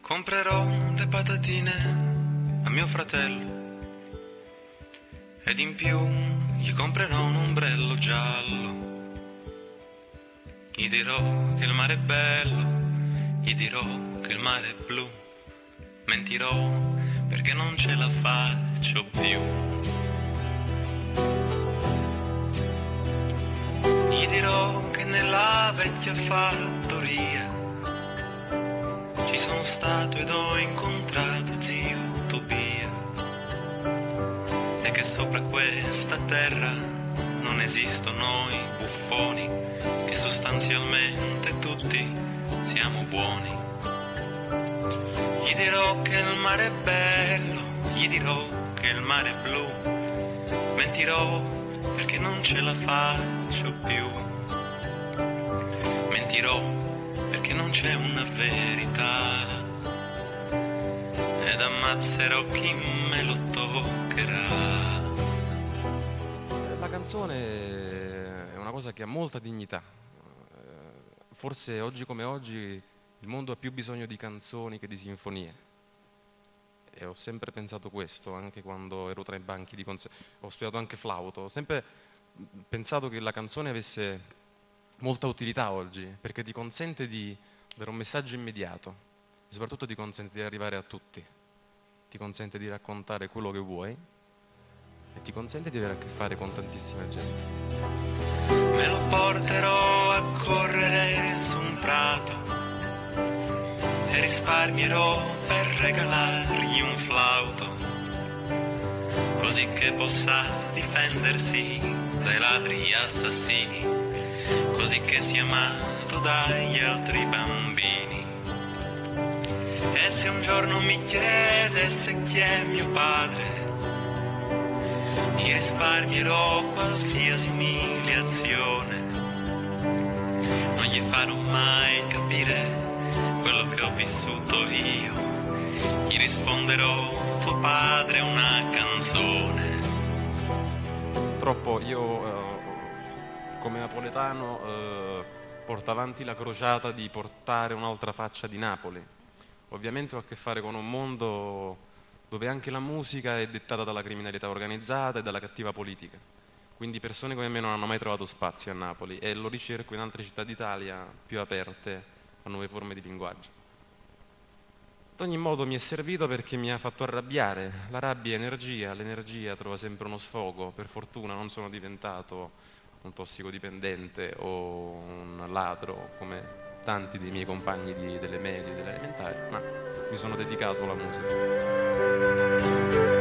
Comprerò le patatine a mio fratello ed in più gli comprerò un ombrello giallo. Gli dirò che il mare è bello, gli dirò che il mare è blu. Mentirò perché non ce la faccio più. Gli dirò che nella vecchia fattoria ci sono stato ed ho incontrato zio Tobia, e che sopra questa terra non esistono i buffoni, che sostanzialmente tutti siamo buoni. Gli dirò che il mare è bello, gli dirò che il mare è blu. Mentirò perché non ce la faccio più. Mentirò perché non c'è una verità ed ammazzerò chi me lo toccherà. La canzone è una cosa che ha molta dignità. Forse oggi come oggi il mondo ha più bisogno di canzoni che di sinfonie. E ho sempre pensato questo, anche quando ero tra i banchi di concerto. Ho studiato anche flauto, ho sempre pensato che la canzone avesse molta utilità oggi, perché ti consente di dare un messaggio immediato e soprattutto ti consente di arrivare a tutti, ti consente di raccontare quello che vuoi e ti consente di avere a che fare con tantissima gente. Me lo porterò a correre su un prato e risparmierò per regalargli un flauto, così che possa difendersi dai ladri assassini, così che sia amato dagli altri bambini. E se un giorno mi chiedesse chi è mio padre, gli risparmierò qualsiasi umiliazione. Non gli farò mai capire quello che ho vissuto io. Gli risponderò: tuo padre è una canzone. Purtroppo io come napoletano porto avanti la crociata di portare un'altra faccia di Napoli. Ovviamente ho a che fare con un mondo dove anche la musica è dettata dalla criminalità organizzata e dalla cattiva politica. Quindi persone come me non hanno mai trovato spazio a Napoli e lo ricerco in altre città d'Italia più aperte a nuove forme di linguaggio. Ad ogni modo mi è servito perché mi ha fatto arrabbiare. La rabbia è energia, l'energia trova sempre uno sfogo. Per fortuna non sono diventato un tossicodipendente o un ladro come tanti dei miei compagni delle medie e delle elementari, ma mi sono dedicato alla musica.